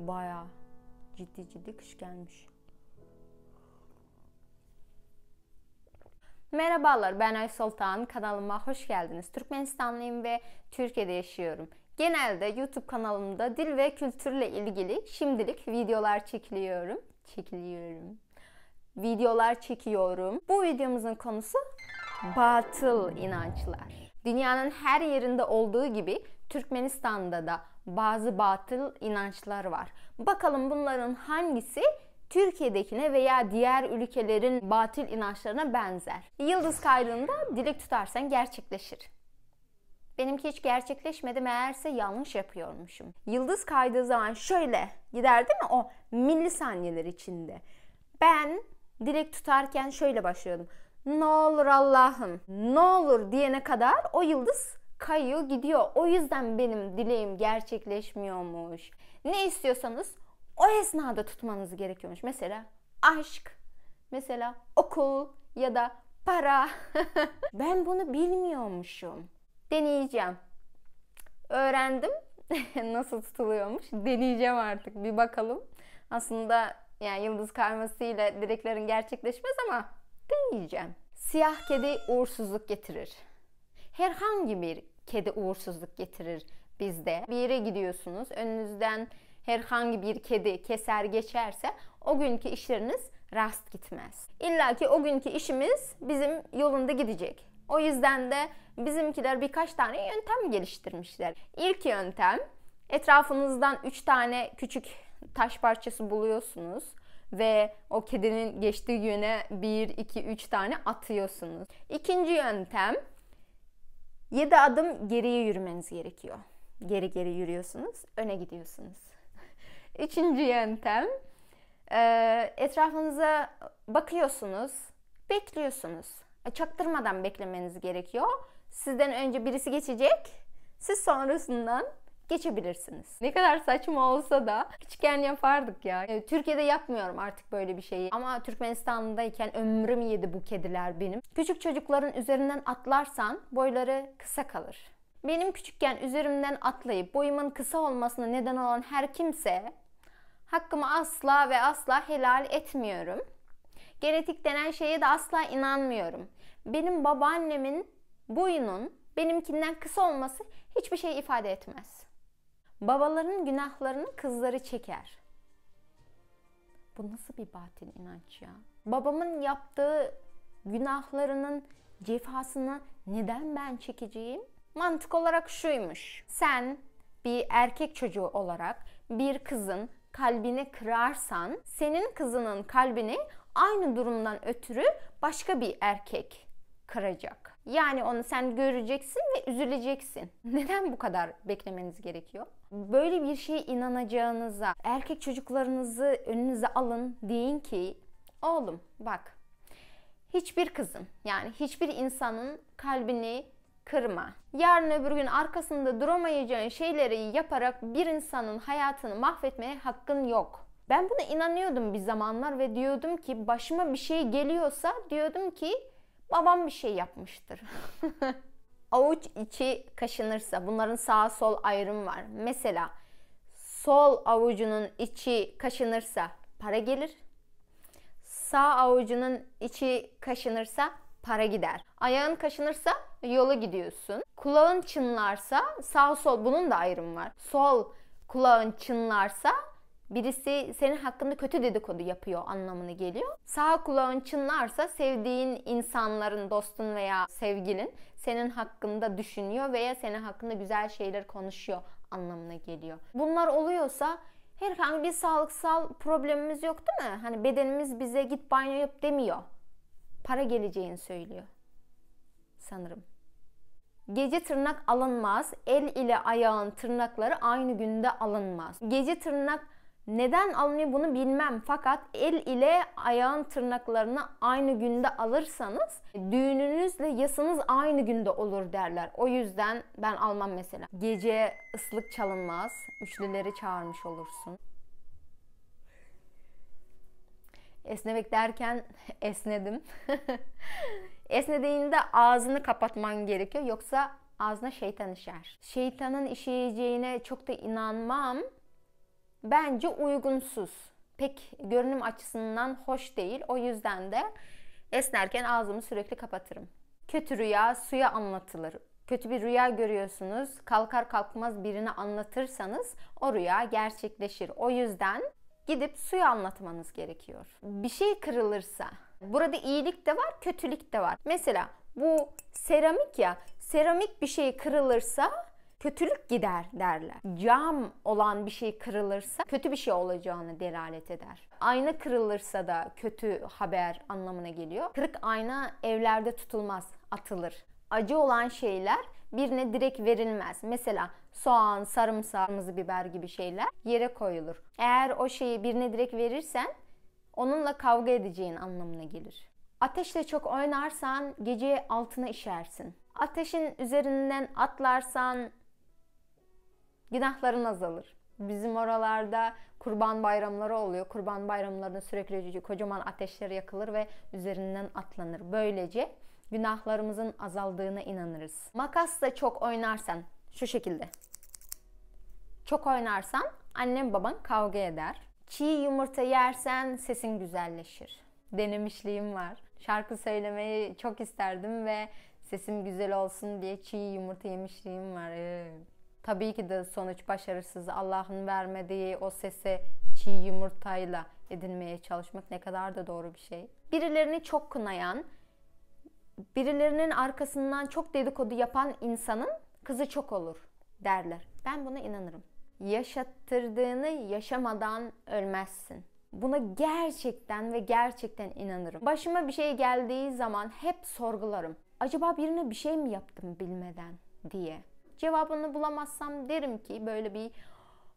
Bayağı ciddi kış gelmiş. Merhabalar, ben Ay Sultan. Kanalıma hoş geldiniz. Türkmenistanlıyım ve Türkiye'de yaşıyorum. Genelde YouTube kanalımda dil ve kültürle ilgili şimdilik videolar çekiyorum. Bu videomuzun konusu batıl inançlar. Dünyanın her yerinde olduğu gibi Türkmenistan'da da bazı batıl inançlar var. Bakalım bunların hangisi Türkiye'dekine veya diğer ülkelerin batıl inançlarına benzer. Yıldız kaydığında dilek tutarsan gerçekleşir. Benimki hiç gerçekleşmedi, meğerse yanlış yapıyormuşum. Yıldız kaydığı zaman şöyle gider değil mi, o millisaniyeler içinde. Ben dilek tutarken şöyle başlıyordum. Ne olur Allah'ım, ne olur diyene kadar o yıldız kayıyor gidiyor. O yüzden benim dileğim gerçekleşmiyormuş. Ne istiyorsanız o esnada tutmanız gerekiyormuş. Mesela aşk, mesela okul ya da para. Ben bunu bilmiyormuşum. Deneyeceğim. Öğrendim nasıl tutuluyormuş. Deneyeceğim artık, bir bakalım. Aslında yani yıldız kaymasıyla dileklerin gerçekleşmez ama deneyeceğim. Siyah kedi uğursuzluk getirir. Herhangi bir kedi uğursuzluk getirir bizde. Bir yere gidiyorsunuz, önünüzden herhangi bir kedi keser geçerse o günkü işleriniz rast gitmez. İlla ki o günkü işimiz bizim yolunda gidecek. O yüzden de bizimkiler birkaç tane yöntem geliştirmişler. İlk yöntem, etrafınızdan 3 tane küçük taş parçası buluyorsunuz ve o kedinin geçtiği yöne 1, 2, 3 tane atıyorsunuz. İkinci yöntem, 7 adım geriye yürümeniz gerekiyor. Geri yürüyorsunuz, öne gidiyorsunuz. Üçüncü yöntem, etrafınıza bakıyorsunuz, bekliyorsunuz. Çaktırmadan beklemeniz gerekiyor. Sizden önce birisi geçecek, siz sonrasından geçebilirsiniz. Ne kadar saçma olsa da küçükken yapardık ya. Türkiye'de yapmıyorum artık böyle bir şeyi. Ama Türkmenistan'dayken ömrüm yedi bu kediler benim. Küçük çocukların üzerinden atlarsan boyları kısa kalır. Benim küçükken üzerimden atlayıp boyumun kısa olmasına neden olan her kimse hakkımı asla ve asla helal etmiyorum. Genetik denen şeye de asla inanmıyorum. Benim babaannemin boyunun benimkinden kısa olması hiçbir şey ifade etmez. Babaların günahlarını kızları çeker. Bu nasıl bir batıl inanç ya? Babamın yaptığı günahlarının cefasını neden ben çekeceğim? Mantık olarak şuymuş. Sen bir erkek çocuğu olarak bir kızın kalbini kırarsan, senin kızının kalbini aynı durumdan ötürü başka bir erkek kıracak. Yani onu sen göreceksin ve üzüleceksin. Neden bu kadar beklemeniz gerekiyor? Böyle bir şeye inanacağınıza, erkek çocuklarınızı önünüze alın, deyin ki oğlum bak, hiçbir kızın, yani hiçbir insanın kalbini kırma. Yarın öbür gün arkasında duramayacağın şeyleri yaparak bir insanın hayatını mahvetmeye hakkın yok. Ben buna inanıyordum bir zamanlar ve diyordum ki başıma bir şey geliyorsa diyordum ki babam bir şey yapmıştır. Avuç içi kaşınırsa, bunların sağ sol ayrım var. Mesela sol avucunun içi kaşınırsa para gelir. Sağ avucunun içi kaşınırsa para gider. Ayağın kaşınırsa yola gidiyorsun. Kulağın çınlarsa sağ sol, bunun da ayrımı var. Sol kulağın çınlarsa birisi senin hakkında kötü dedikodu yapıyor anlamına geliyor. Sağ kulağın çınlarsa sevdiğin insanların, dostun veya sevgilin senin hakkında düşünüyor veya senin hakkında güzel şeyler konuşuyor anlamına geliyor. Bunlar oluyorsa herhangi bir sağlıksal problemimiz yok değil mi? Hani bedenimiz bize git banyo yap demiyor. Para geleceğini söylüyor. Sanırım. Gece tırnak alınmaz. El ile ayağın tırnakları aynı günde alınmaz. Gece tırnak neden alınıyor bunu bilmem. Fakat el ile ayağın tırnaklarını aynı günde alırsanız düğününüzle yasınız aynı günde olur derler. O yüzden ben almam mesela. Gece ıslık çalınmaz. Üçlüleri çağırmış olursun. Esnemek derken esnedim. Esnediğinde ağzını kapatman gerekiyor. Yoksa ağzına şeytan işer. Şeytanın işeyeceğine çok da inanmam. bence uygunsuz. Pek görünüm açısından hoş değil. O yüzden de esnerken ağzımı sürekli kapatırım. Kötü rüya suya anlatılır. Kötü bir rüya görüyorsunuz, kalkar kalkmaz birine anlatırsanız o rüya gerçekleşir. O yüzden gidip suya anlatmanız gerekiyor. Bir şey kırılırsa, burada iyilik de var, kötülük de var. Mesela bu seramik ya, seramik bir şey kırılırsa kötülük gider derler. Cam olan bir şey kırılırsa kötü bir şey olacağını delalet eder. Ayna kırılırsa da kötü haber anlamına geliyor. Kırık ayna evlerde tutulmaz, atılır. Acı olan şeyler birine direkt verilmez. Mesela soğan, sarımsak, kırmızı biber gibi şeyler yere koyulur. Eğer o şeyi birine direkt verirsen onunla kavga edeceğin anlamına gelir. Ateşle çok oynarsan gece altına işersin. Ateşin üzerinden atlarsan günahların azalır. Bizim oralarda kurban bayramları oluyor. Kurban bayramlarında sürekli kocaman ateşler yakılır ve üzerinden atlanır. Böylece günahlarımızın azaldığına inanırız. Makasla çok oynarsan, şu şekilde. Çok oynarsan annem baban kavga eder. Çiğ yumurta yersen sesin güzelleşir. Denemişliğim var. Şarkı söylemeyi çok isterdim ve sesim güzel olsun diye çiğ yumurta yemişliğim var. Tabii ki de sonuç başarısız. Allah'ın vermediği o sese çiğ yumurtayla edinmeye çalışmak ne kadar da doğru bir şey. Birilerini çok kınayan, birilerinin arkasından çok dedikodu yapan insanın kızı çok olur derler. Ben buna inanırım. Yaşattırdığını yaşamadan ölmezsin. Buna gerçekten ve gerçekten inanırım. Başıma bir şey geldiği zaman hep sorgularım. Acaba birine bir şey mi yaptım bilmeden diye. Cevabını bulamazsam derim ki böyle bir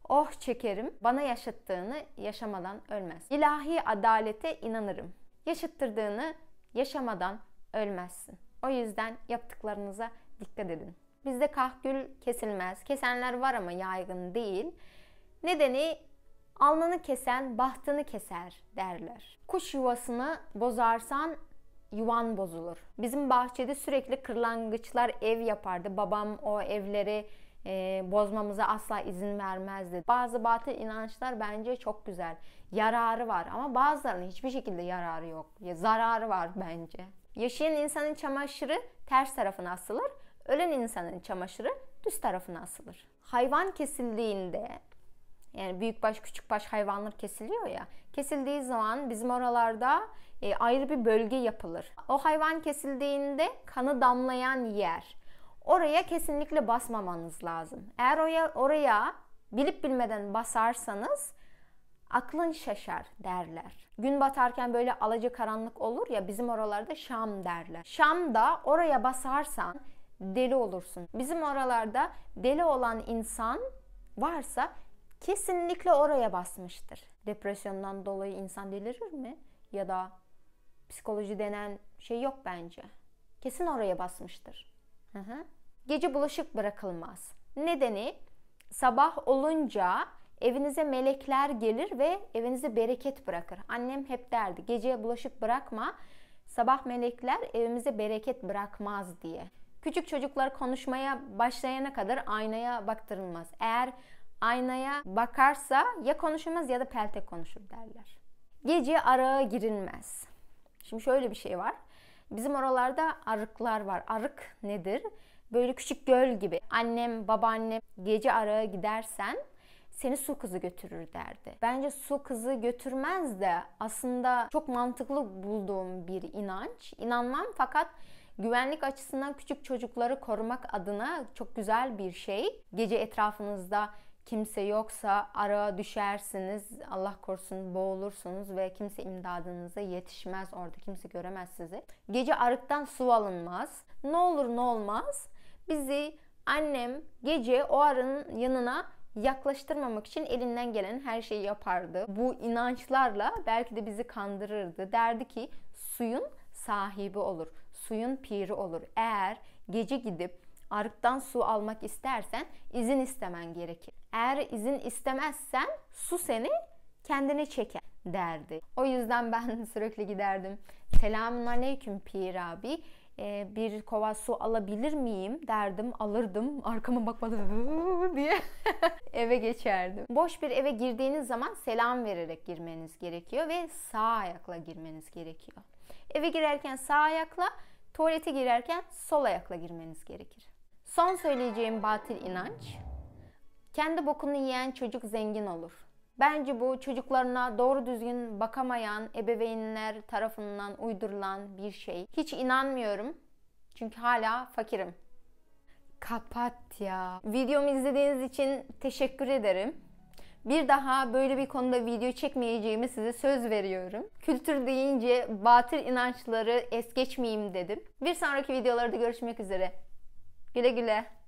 oh çekerim. Bana yaşattığını yaşamadan ölmez. İlahi adalete inanırım. Yaşattırdığını yaşamadan ölmezsin. O yüzden yaptıklarınıza dikkat edin. Bizde kahkül kesilmez. Kesenler var ama yaygın değil. Nedeni alnını kesen bahtını keser derler. Kuş yuvasını bozarsan yuvan bozulur. Bizim bahçede sürekli kırlangıçlar ev yapardı. Babam o evleri bozmamıza asla izin vermezdi. Bazı batıl inançlar bence çok güzel. Yararı var ama bazılarının hiçbir şekilde yararı yok. Zararı var bence. Yaşayan insanın çamaşırı ters tarafına asılır. Ölen insanın çamaşırı düz tarafına asılır. Hayvan kesildiğinde, yani büyükbaş küçükbaş hayvanlar kesiliyor ya. Kesildiği zaman bizim oralarda ayrı bir bölge yapılır. O hayvan kesildiğinde kanı damlayan yer. Oraya kesinlikle basmamanız lazım. Eğer oraya bilip bilmeden basarsanız aklın şaşar derler. Gün batarken böyle alacakaranlık olur ya, bizim oralarda Şam derler. Şam'da oraya basarsan deli olursun. Bizim oralarda deli olan insan varsa kesinlikle oraya basmıştır. Depresyondan dolayı insan delirir mi? Ya da psikoloji denen şey yok bence. Kesin oraya basmıştır. Gece bulaşık bırakılmaz. Nedeni sabah olunca evinize melekler gelir ve evinize bereket bırakır. Annem hep derdi, gece bulaşık bırakma, sabah melekler evimize bereket bırakmaz diye. Küçük çocuklar konuşmaya başlayana kadar aynaya baktırılmaz. Eğer aynaya bakarsa ya konuşamaz ya da peltek konuşur derler. Gece arığa girilmez. Şimdi şöyle bir şey var. Bizim oralarda arıklar var. Arık nedir? Böyle küçük göl gibi. Annem, babaannem gece arığa gidersen seni su kızı götürür derdi. Bence su kızı götürmez de aslında çok mantıklı bulduğum bir inanç. İnanmam fakat güvenlik açısından küçük çocukları korumak adına çok güzel bir şey. Gece etrafınızda kimse yoksa arığa düşersiniz, Allah korusun boğulursunuz ve kimse imdadınıza yetişmez, orada kimse göremez sizi. Gece arıktan su alınmaz. Ne olur ne olmaz bizi annem gece o arının yanına yaklaştırmamak için elinden gelen her şeyi yapardı. Bu inançlarla belki de bizi kandırırdı. Derdi ki suyun sahibi olur, suyun piri olur. Eğer gece gidip arıktan su almak istersen izin istemen gerekir. Eğer izin istemezsen su seni kendine çeker derdi. O yüzden ben sürekli giderdim. Selamun aleyküm Pir abi. bir kova su alabilir miyim derdim, alırdım, arkama bakmadım diye eve geçerdim. Boş bir eve girdiğiniz zaman selam vererek girmeniz gerekiyor ve sağ ayakla girmeniz gerekiyor. Eve girerken sağ ayakla, tuvalete girerken sol ayakla girmeniz gerekir. Son söyleyeceğim batıl inanç, kendi bokunu yiyen çocuk zengin olur. Bence bu çocuklarına doğru düzgün bakamayan ebeveynler tarafından uydurulan bir şey. Hiç inanmıyorum. Çünkü hala fakirim. Kapat ya. Videomu izlediğiniz için teşekkür ederim. Bir daha böyle bir konuda video çekmeyeceğimi size söz veriyorum. Kültür deyince batıl inançları es geçmeyeyim dedim. Bir sonraki videolarda görüşmek üzere. Güle güle.